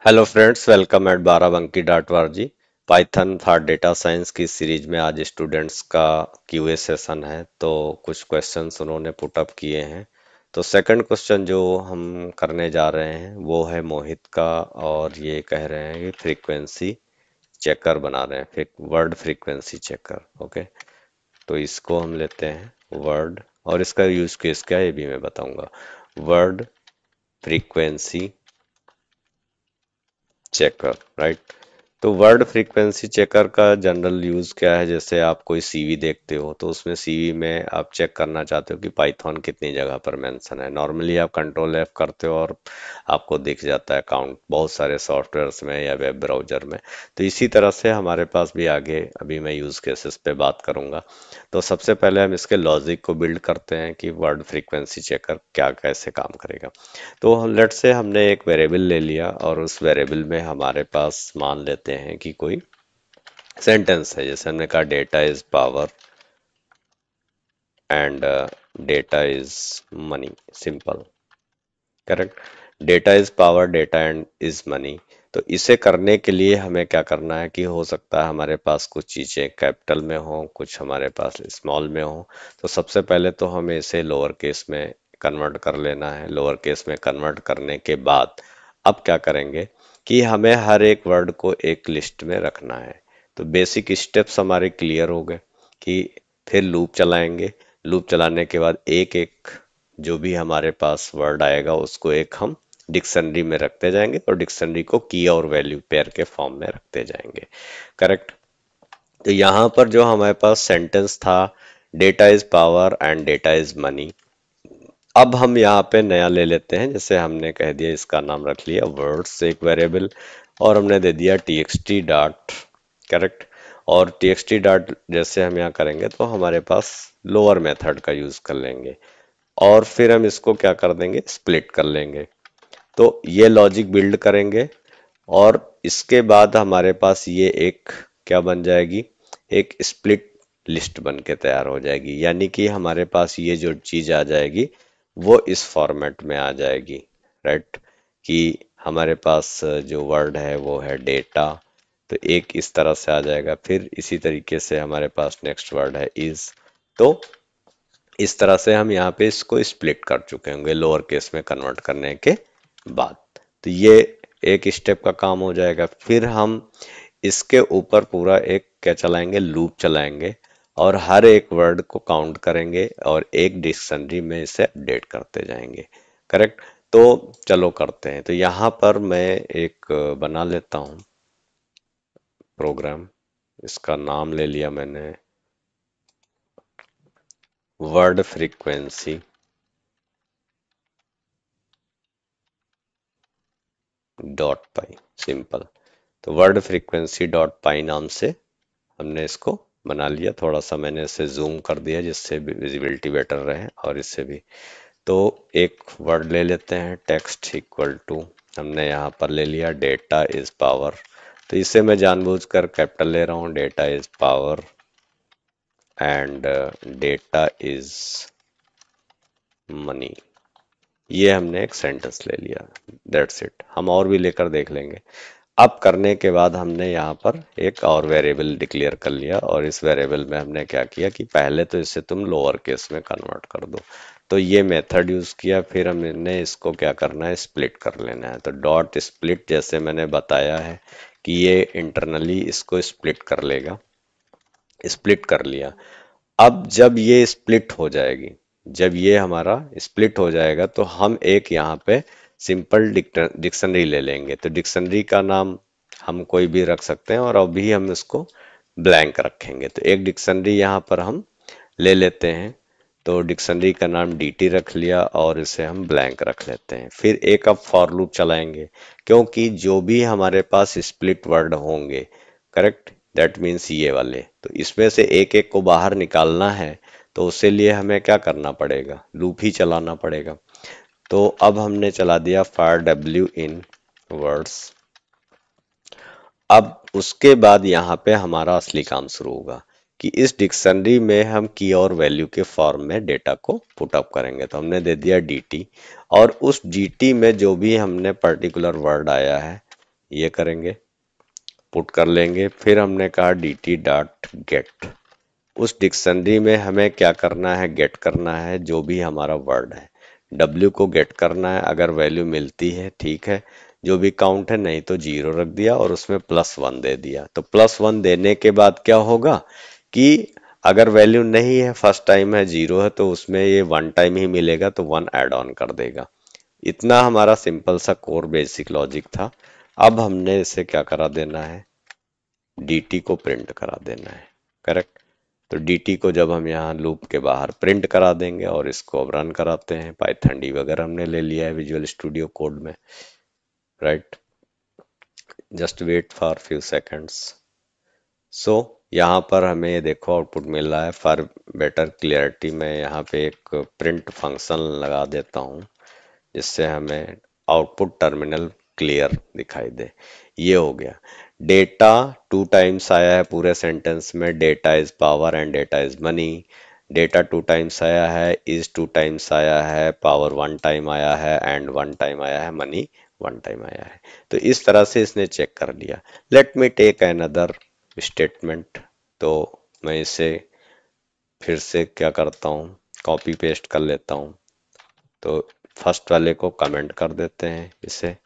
Hello friends, welcome eight Barabanki dot G. Python for data science की series में आज students का क्यूए सेशन है। तो कुछ क्वेश्चंस उन्होंने पुट अप किए हैं। तो सेकंड क्वेश्चन जो हम करने जा रहे हैं वो है मोहित का। और ये कह रहे हैं कि फ्रीक्वेंसी चेकर बना रहे हैं, वर्ड फ्रीक्वेंसी चेकर। ओके, तो इसको हम लेते हैं वर्ड, और इसका यूज केस क्या है ये भी मैं बताऊंगा। Word frequency checker, right. तो वर्ड फ्रीक्वेंसी चेकर का जनरल यूज क्या है? जैसे आप कोई सीवी देखते हो तो उसमें सीवी में आप चेक करना चाहते हो कि पाइथन कितनी जगह पर मेंशन है। नॉर्मली आप कंट्रोल एफ करते हो और आपको दिख जाता है काउंट बहुत सारे सॉफ्टवेयर्स में या वेब ब्राउजर में। तो इसी तरह से हमारे पास भी आगे अभी मैं यूज केसेस पे बात करूंगा। तो सबसे पहले हम इसके लॉजिक को बिल्ड करते हैं कि वर्ड फ्रीक्वेंसी चेकर क्या कैसे काम करेगा। तो लेट से हमने एक वेरिएबल ले लिया और उस वेरिएबल में हमारे पास मान लेते हैं कि कोई सेंटेंस है। जैसे हमने कहा data is power and data is money, simple, correct. Data is power, data and is money. तो इसे करने के लिए हमें क्या करना है कि हो सकता है हमारे पास कुछ चीज़ें कैपिटल में हो, कुछ हमारे पास स्मॉल में हो। तो सबसे पहले तो हमें इसे लोअर केस में कन्वर्ट कर लेना है। लोअर केस में कन्वर्ट करने के बाद अब क्या करेंगे कि हमें हर एक वर्ड को एक लिस्ट में रखना है। तो बेसिक स्टेप्स हमारे क्लियर हो गए कि फिर लूप चलाएंगे। लूप चलाने के बाद एक एक जो भी हमारे पास वर्ड आएगा उसको एक हम डिक्शनरी में रखते जाएंगे और डिक्शनरी को की और वैल्यू पेयर के फॉर्म में रखते जाएंगे, करेक्ट। तो यहाँ पर जो हमारे पास सेंटेंस था, data is power and data is money. अब हम यहाँ पे नया ले लेते हैं। जैसे हमने कह दिया, इसका नाम रख लिया वर्ड्स एक वेरिएबल, और हमने दे दिया txt डॉट, करेक्ट। और txt डॉट जैसे हम यहाँ करेंगे तो हमारे पास लोअर मेथड का यूज कर लेंगे और फिर हम इसको क्या कर देंगे, स्प्लिट कर लेंगे। तो ये लॉजिक बिल्ड करेंगे और इसके बाद हमारे पास ये एक क्या बन जाएगी, एक स्प्लिट लिस्ट बन के तैयार हो जाएगी। यानी कि हमारे पास ये जो चीज आ जाएगी वो इस फॉर्मेट में आ जाएगी, राइट। कि हमारे पास जो वर्ड है वो है डेटा, तो एक इस तरह से आ जाएगा। फिर इसी तरीके से हमारे पास नेक्स्ट वर्ड है इज। तो इस तरह से हम यहाँ पे इसको स्प्लिट कर चुके होंगे लोअर केस में कन्वर्ट करने के बाद। तो ये एक स्टेप का काम हो जाएगा। फिर हम इसके ऊपर पूरा एक क्या चलाएंगे, लूप चलाएंगे और हर एक वर्ड को काउंट करेंगे और एक डिक्शनरी में इसे अपडेट करते जाएंगे, करेक्ट। तो चलो करते हैं। तो यहाँ पर मैं एक बना लेता हूँ प्रोग्राम। इसका नाम ले लिया मैंने वर्ड फ्रीक्वेंसी डॉट पाई, सिंपल। तो वर्ड फ्रीक्वेंसी डॉट पाई नाम से हमने इसको बना लिया। थोड़ा सा मैंने इसे जूम कर दिया जिससे विजिबिलिटी बेटर रहे, और इससे भी। तो एक वर्ड ले लेते हैं, टेक्स्ट इक्वल टू, हमने यहाँ पर ले लिया डेटा इज पावर। तो इसे मैं जानबूझकर कैपिटल ले रहा हूँ, data is power and data is money. ये हमने एक सेंटेंस ले लिया, दैट्स इट। हम और भी लेकर देख लेंगे। अब करने के बाद हमने यहाँ पर एक और वेरिएबल डिक्लेयर कर लिया और इस वेरिएबल में हमने क्या किया कि पहले तो इसे तुम लोअर केस में कन्वर्ट कर दो। तो ये मेथड यूज किया। फिर हमने इसको क्या करना है, स्प्लिट कर लेना है। तो डॉट स्प्लिट जैसे मैंने बताया है कि ये इंटरनली इसको स्प्लिट कर लेगा। स्प्लिट कर लिया। अब जब ये स्प्लिट हो जाएगी, जब ये हमारा स्प्लिट हो जाएगा तो हम एक यहाँ पे सिंपल डिक्शनरी ले लेंगे। तो डिक्शनरी का नाम हम कोई भी रख सकते हैं और अभी हम इसको ब्लैंक रखेंगे। तो एक डिक्शनरी यहाँ पर हम ले लेते हैं। तो डिक्शनरी का नाम dt रख लिया और इसे हम ब्लैंक रख लेते हैं। फिर एक अब फॉर लूप चलाएंगे, क्योंकि जो भी हमारे पास स्प्लिट वर्ड होंगे, करेक्ट, दैट मीन्स ये वाले, तो इसमें से एक एक को बाहर निकालना है। तो उसके लिए हमें क्या करना पड़ेगा, लूप ही चलाना पड़ेगा। तो अब हमने चला दिया फॉर w इन वर्ड्स। अब उसके बाद यहाँ पे हमारा असली काम शुरू होगा कि इस डिक्शनरी में हम की और वैल्यू के फॉर्म में डेटा को पुट अप करेंगे। तो हमने दे दिया dt, और उस dt में जो भी हमने पर्टिकुलर वर्ड आया है ये करेंगे, पुट कर लेंगे। फिर हमने कहा dt डॉट गेट, उस डिक्शनरी में हमें क्या करना है, गेट करना है जो भी हमारा वर्ड है। w को गेट करना है, अगर वैल्यू मिलती है ठीक है, जो भी काउंट है, नहीं तो जीरो रख दिया और उसमें +1 दे दिया। तो +1 देने के बाद क्या होगा कि अगर वैल्यू नहीं है, फर्स्ट टाइम है, जीरो है, तो उसमें ये वन टाइम ही मिलेगा, तो वन ऐड ऑन कर देगा। इतना हमारा सिंपल सा कोर बेसिक लॉजिक था। अब हमने इसे क्या करा देना है, dt को प्रिंट करा देना है। करेक्ट। तो dt को जब हम यहाँ लूप के बाहर प्रिंट करा देंगे और इसको अब रन कराते हैं, पाइथन डी वगैरह हमने ले लिया है विजुअल स्टूडियो कोड में। Right, just wait for few seconds. So यहाँ पर हमें ये देखो आउटपुट मिल रहा है। फॉर बेटर क्लियरिटी मैं यहाँ पे एक प्रिंट फंक्शन लगा देता हूँ, जिससे हमें आउटपुट टर्मिनल क्लियर दिखाई दे। ये हो गया। डेटा 2 टाइम्स आया है पूरे सेंटेंस में, data is power and data is money. Data 2 times आया है, इज 2 टाइम्स आया है, पावर 1 टाइम आया है, एंड 1 टाइम आया है, मनी 1 टाइम आया है। तो इस तरह से इसने चेक कर लिया। Let me take another statement. तो मैं इसे फिर से क्या करता हूँ, कॉपी पेस्ट कर लेता हूँ। तो फर्स्ट वाले को कमेंट कर देते हैं इसे,